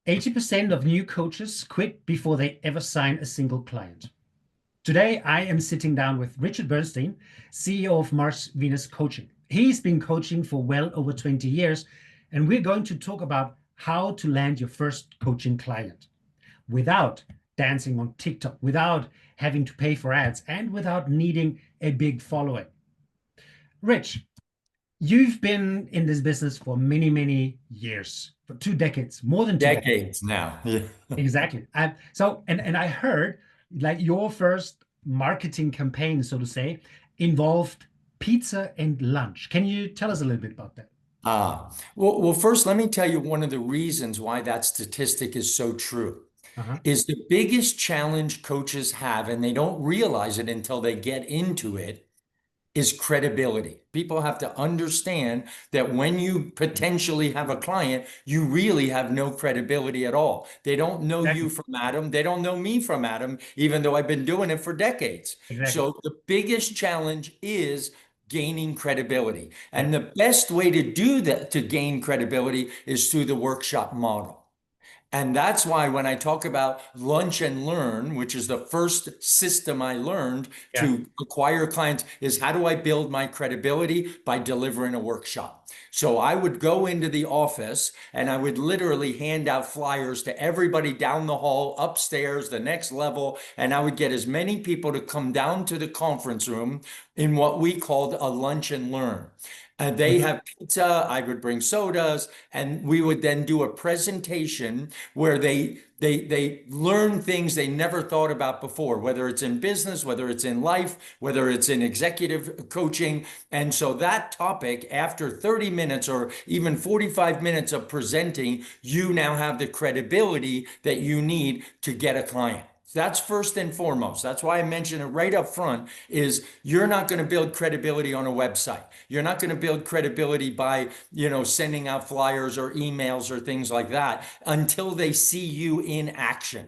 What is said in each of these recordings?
80% of new coaches quit before they ever sign a single client. Today, I am sitting down with Richard Bernstein, CEO of Mars Venus Coaching. He's been coaching for well over 20 years, and we're going to talk about how to land your first coaching client without dancing on TikTok, without having to pay for ads, and without needing a big following. Rich, you've been in this business for many, many years, for 2 decades, more than 2 decades. Decades now. Yeah. Exactly. And I heard like your first marketing campaign, so to say, involved pizza and lunch. Can you tell us a little bit about that? Well, first, let me tell you one of the reasons why that statistic is so true Uh-huh. is the biggest challenge coaches have, and they don't realize it until they get into it, is credibility. People have to understand that when you potentially have a client, you really have no credibility at all. They don't know you Exactly. from Adam. They don't know me from Adam, even though I've been doing it for decades. Exactly. So the biggest challenge is gaining credibility. Yeah. And the best way to do that, to gain credibility, is through the workshop model. And that's why when I talk about lunch and learn, which is the first system I learned Yeah. to acquire clients, is how do I build my credibility by delivering a workshop? So I would go into the office and I would literally hand out flyers to everybody down the hall, upstairs, the next level, and I would get as many people to come down to the conference room in what we called a lunch and learn. And they Mhm. have pizza, I would bring sodas, and we would then do a presentation where they learn things they never thought about before, whether it's in business, whether it's in life, whether it's in executive coaching. And so that topic, after 30 minutes or even 45 minutes of presenting, you now have the credibility that you need to get a client. That's first and foremost. That's why I mentioned it right up front is you're not going to build credibility on a website. You're not going to build credibility by, sending out flyers or emails or things like that until they see you in action.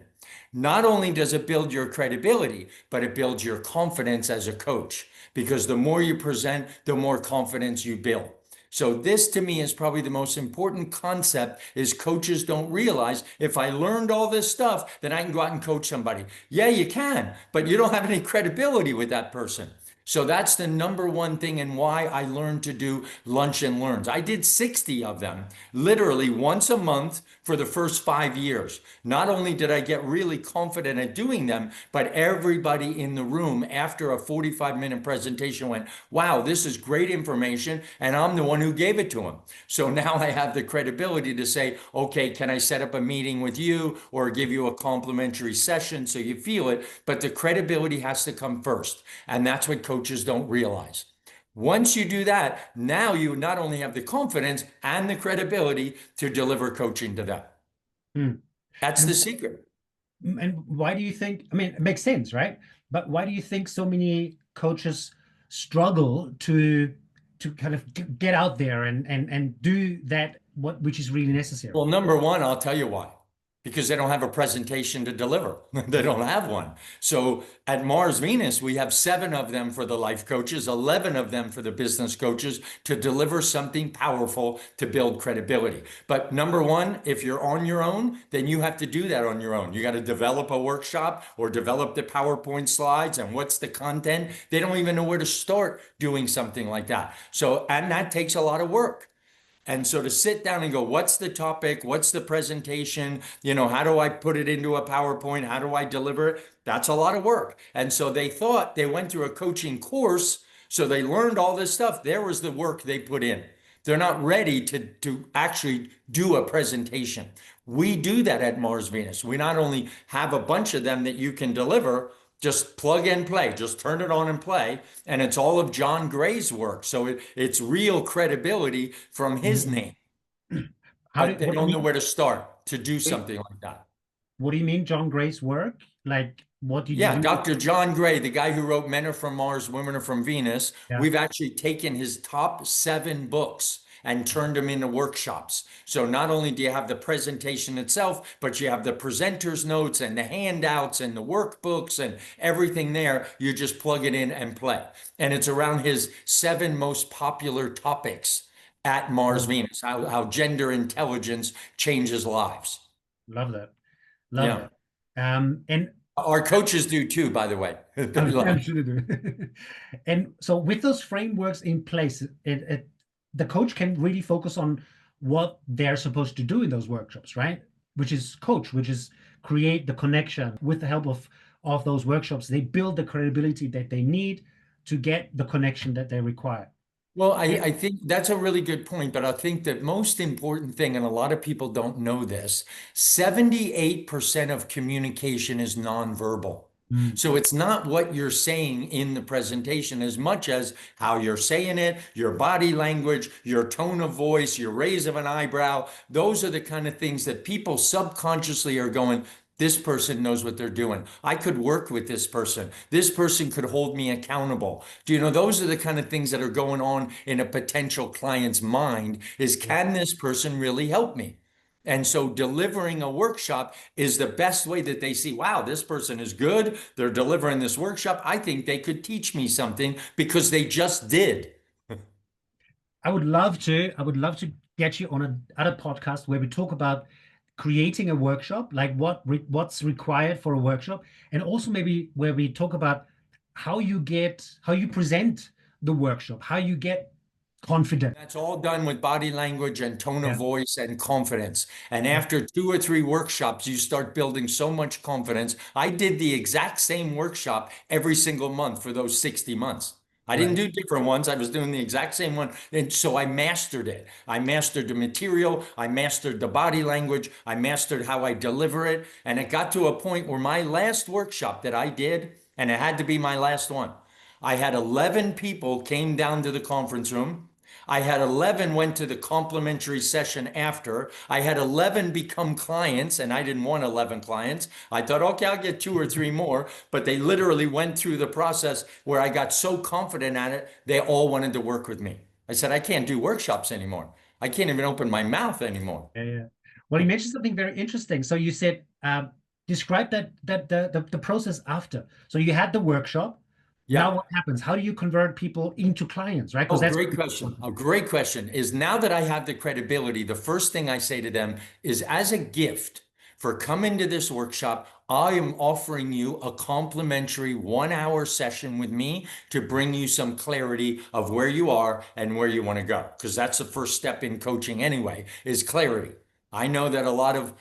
Not only does it build your credibility, but it builds your confidence as a coach because the more you present, the more confidence you build. So this to me is probably the most important concept is coaches don't realize if I learned all this stuff, then I can go out and coach somebody. Yeah, you can, but you don't have any credibility with that person. So that's the number one thing and why I learned to do lunch and learns. I did 60 of them literally once a month for the first 5 years. Not only did I get really confident at doing them, but everybody in the room after a 45-minute presentation went, wow, this is great information. And I'm the one who gave it to them. So now I have the credibility to say, okay, can I set up a meeting with you or give you a complimentary session so you feel it? But the credibility has to come first. And that's what coaches don't realize. Once you do that, now you not only have the confidence and the credibility to deliver coaching to them. Mm. That's the And secret. and why do you think, I mean, it makes sense, right? But why do you think so many coaches struggle to kind of get out there and do that what which is really necessary? Well, number one, I'll tell you why. Because they don't have a presentation to deliver. They don't have one. So at Mars Venus, we have 7 of them for the life coaches, 11 of them for the business coaches to deliver something powerful to build credibility. But number one, if you're on your own, then you have to do that on your own. You got to develop a workshop or develop the PowerPoint slides and what's the content. They don't even know where to start doing something like that. So, and that takes a lot of work. And so to sit down and go, what's the topic? What's the presentation? How do I put it into a PowerPoint? How do I deliver it? That's a lot of work. And so they thought they went through a coaching course. So they learned all this stuff. There was the work they put in. They're not ready to actually do a presentation. We do that at Mars Venus. We not only have a bunch of them that you can deliver, just plug and play, just turn it on and play. And it's all of John Gray's work. So it's real credibility from his Mhm. name, How do but they what do you don't know mean? where to start to do something like that. What do you mean, John Gray's work? Like, what did you Yeah, do? Dr. John Gray, the guy who wrote Men Are From Mars, Women Are From Venus, Yeah. we've actually taken his top 7 books and turned them into workshops. So not only do you have the presentation itself, but you have the presenter's notes and the handouts and the workbooks and everything there. You just plug it in and play. And it's around his 7 most popular topics at Mars Oh, Venus, how gender intelligence changes lives. Love that. Love Yeah. that. And Our coaches do too, by the way. They love I'm it. sure they do. And so with those frameworks in place, the coach can really focus on what they're supposed to do in those workshops, right? Which is coach, which is create the connection. With the help of those workshops, they build the credibility that they need to get the connection that they require. Well, And I think that's a really good point, but I think that most important thing, and a lot of people don't know this, 78% of communication is nonverbal. mm, So it's not what you're saying in the presentation as much as how you're saying it, your body language, your tone of voice, your raise of an eyebrow. Those are the kind of things that people subconsciously are going, this person knows what they're doing. I could work with this person. This person could hold me accountable. Do you know, those are the kind of things that are going on in a potential client's mind is, can this person really help me? And so delivering a workshop is the best way that they see, wow, this person is good. They're delivering this workshop. I think they could teach me something because they just did. I would love to get you on a other podcast where we talk about creating a workshop, like what's required for a workshop, and also maybe where we talk about how you present the workshop, how you get confident. That's all done with body language and tone of Yeah, voice and confidence. And yeah, after 2 or 3 workshops, you start building so much confidence. I did the exact same workshop every single month for those 60 months. I didn't right. do different ones. I was doing the exact same one. And so I mastered it. I mastered the material. I mastered the body language. I mastered how I deliver it. And it got to a point where my last workshop that I did, and it had to be my last one, I had 11 people came down to the conference room. I had 11 went to the complimentary session after. I had 11 become clients, and I didn't want 11 clients. I thought, okay, I'll get 2 or 3 more. But they literally went through the process where I got so confident at it, they all wanted to work with me. I said, I can't do workshops anymore. I can't even open my mouth anymore. Yeah, yeah. Well, you mentioned something very interesting. So you said describe the process after. So you had the workshop. Now Yeah. what happens? How do you convert people into clients, right? Because Oh, that's great question. A great question is, now that I have the credibility, the first thing I say to them is, as a gift for coming to this workshop, I am offering you a complimentary 1 hour session with me to bring you some clarity of where you are and where you want to go. Because that's the first step in coaching anyway, is clarity. I know that a lot of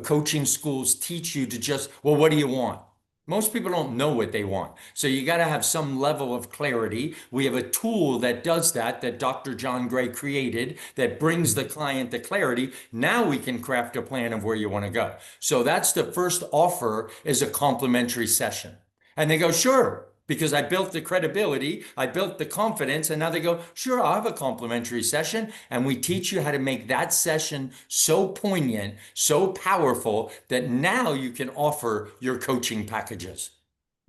coaching schools teach you to just, well, what do you want? Most people don't know what they want. So you got to have some level of clarity. We have a tool that does that, that Dr. John Gray created, that brings the client the clarity. Now we can craft a plan of where you want to go. So that's the first offer, is a complimentary session. And they go, sure, because I built the credibility, I built the confidence, and now they go, sure, I'll have a complimentary session. And we teach you how to make that session so poignant, so powerful, that now you can offer your coaching packages.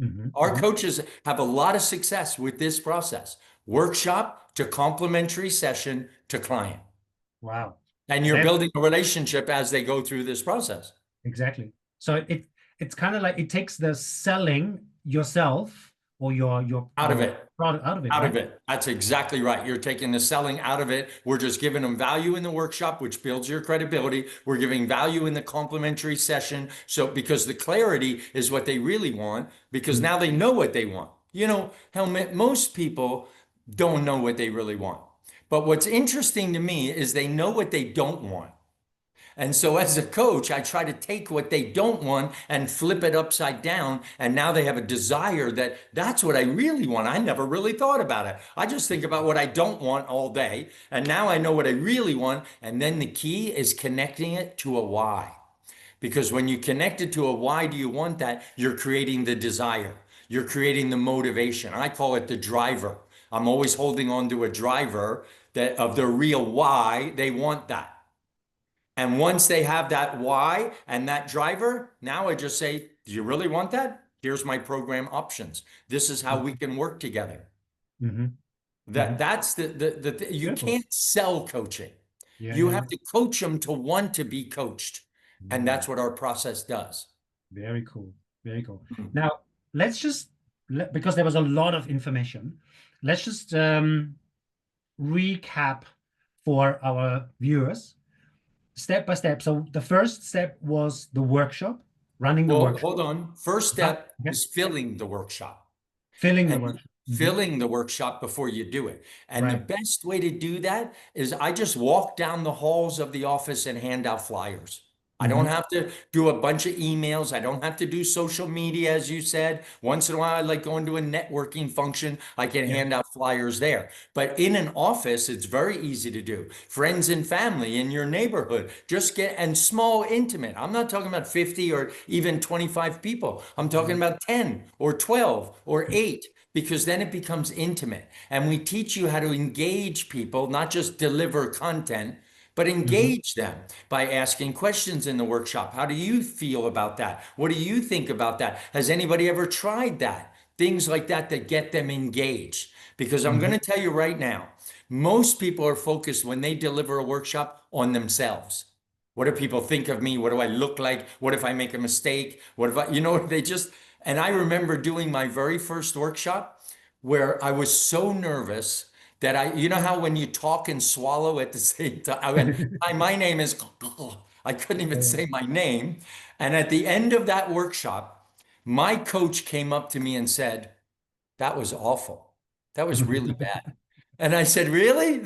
hmm Our hmm coaches have a lot of success with this process: workshop to complimentary session to client. Wow. And you're That building a relationship as they go through this process. exactly. So it's kind of like it takes the selling yourself or Out of your it. product out of it, Out of right? it. That's exactly right. You're taking the selling out of it. We're just giving them value in the workshop, which builds your credibility. We're giving value in the complimentary session. So, because the clarity is what they really want, because Mm. now they know what they want. You know, Helmut, most people don't know what they really want. But what's interesting to me is they know what they don't want. And so as a coach, I try to take what they don't want and flip it upside down. And now they have a desire that that's what I really want. I never really thought about it. I just think about what I don't want all day. And now I know what I really want. And then the key is connecting it to a why. Because when you connect it to a why do you want that, you're creating the desire. You're creating the motivation. I call it the driver. I'm always holding on to a driver that of the real why they want that. And once they have that why and that driver, now I just say, do you really want that? Here's my program options. This is how we can work together. Mm-hmm. Mm-hmm. That's you Beautiful. can't sell coaching. Yeah, You yeah, have yeah. to coach them to want to be coached. And Mm. that's what our process does. Very cool. Very cool. Mhm. Now, let's just because there was a lot of information, let's just recap for our viewers. step by step. So the first step was the workshop, running the Well, workshop. hold on. First step Okay. is filling the workshop. Filling the And workshop. filling the workshop before you do it. And the Right. best way to do that is I just walk down the halls of the office and hand out flyers. I don't Hmm. have to do a bunch of emails. I don't have to do social media, as you said. Once in a while, I like going to a networking function. I can Yeah. hand out flyers there. But in an office, it's very easy to do. Friends and family in your neighborhood, just get, and small, intimate. I'm not talking about 50 or even 25 people. I'm talking Mhm. about 10 or 12 or 8, because then it becomes intimate. And we teach you how to engage people, not just deliver content, but Mhm. engage them by asking questions in the workshop. How do you feel about that? What do you think about that? Has anybody ever tried that? Things like that that get them engaged. Because I'm going Mhm. to tell you right now, most people are focused when they deliver a workshop on themselves. What do people think of me? What do I look like? What if I make a mistake? What if I, they just, and I remember doing my very first workshop where I was so nervous that you know how when you talk and swallow at the same time, I went, hi, my name is, I couldn't even Yeah. say my name. And at the end of that workshop, my coach came up to me and said, that was awful. That was really bad. And I said, really?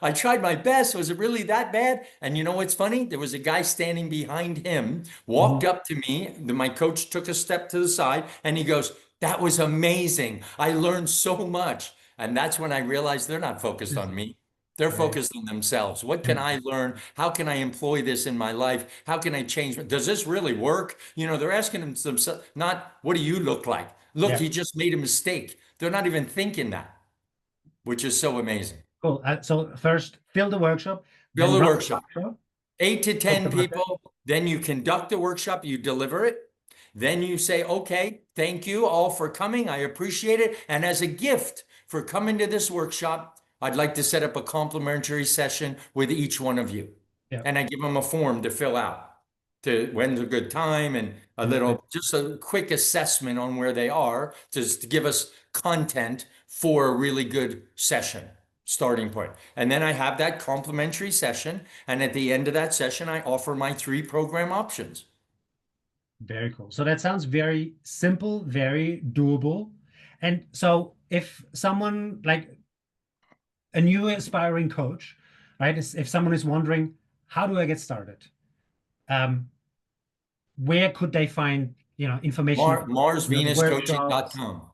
I tried my best. Was it really that bad? And you know what's funny? There was a guy standing behind him, walked Mhm. up to me. My coach took a step to the side and he goes, that was amazing. I learned so much. And that's when I realized they're not focused on me. They're Right. focused on themselves. What can Yeah. I learn? How can I employ this in my life? How can I change? Does this really work? They're asking themselves, not what do you look like? Look, Yeah. he just made a mistake. They're not even thinking that, which is so amazing. Cool. So first fill the workshop, then Build a run the workshop. workshop. 8 to 10 Talked about that. people. Then you conduct the workshop, you deliver it. Then you say, okay, thank you all for coming. I appreciate it. And as a gift for coming to this workshop, I'd like to set up a complimentary session with each one of you. Yeah. And I give them a form to fill out to when's a good time and a Right. little, just a quick assessment on where they are, just to give us content for a really good session starting point. And then I have that complimentary session. And at the end of that session, I offer my 3 program options. Very cool. So that sounds very simple, very doable. And so if someone like a new aspiring coach, right, if someone is wondering, how do I get started? Um, where could they find, information, the workshops? MarsVenusCoaching.com.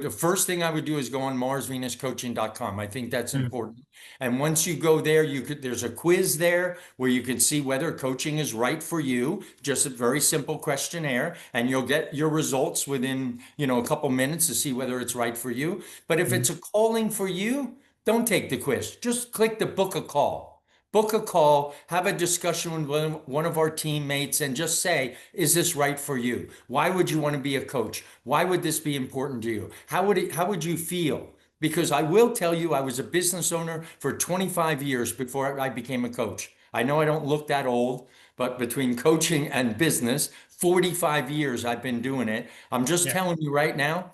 The first thing I would do is go on MarsVenusCoaching.com. I think that's Mm. important. And once you go there, there's a quiz there where you can see whether coaching is right for you. Just a very simple questionnaire, and you'll get your results within, a couple minutes to see whether it's right for you. But if Mm. it's a calling for you, don't take the quiz. Just click the book a call. Book a call, have a discussion with one of our teammates, and just say, is this right for you? Why would you want to be a coach? Why would this be important to you? How would you feel? Because I will tell you, I was a business owner for 25 years before I became a coach. I know I don't look that old, but between coaching and business, 45 years I've been doing it. I'm just Yeah. telling you right now,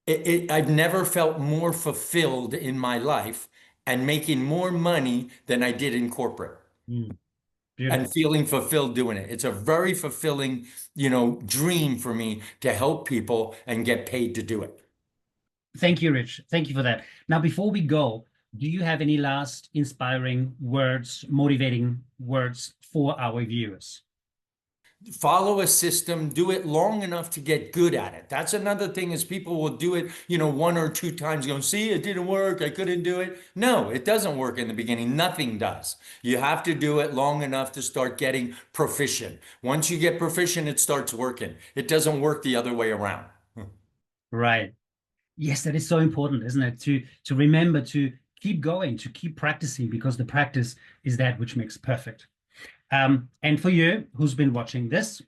I've never felt more fulfilled in my life and making more money than I did in corporate Mm. and Beautiful. feeling fulfilled doing it. It's a very fulfilling, dream for me to help people and get paid to do it. Thank you, Rich. Thank you for that. Now, before we go, do you have any last inspiring words, motivating words for our viewers? Follow a system, do it long enough to get good at it. That's another thing, is people will do it, 1 or 2 times going, see, it didn't work. I couldn't do it. No, it doesn't work in the beginning. Nothing does. You have to do it long enough to start getting proficient. Once you get proficient, it starts working. It doesn't work the other way around. Right. Yes, that is so important, isn't it? To remember to keep going, to keep practicing, because the practice is that which makes perfect. And for you who's been watching this,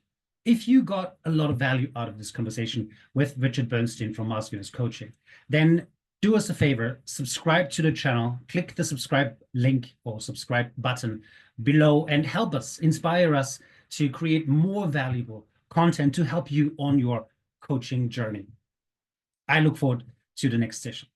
if you got a lot of value out of this conversation with Richard Bernstein from Mars Venus Coaching, then do us a favor, subscribe to the channel, click the subscribe link or subscribe button below, and help us, inspire us to create more valuable content to help you on your coaching journey. I look forward to the next session.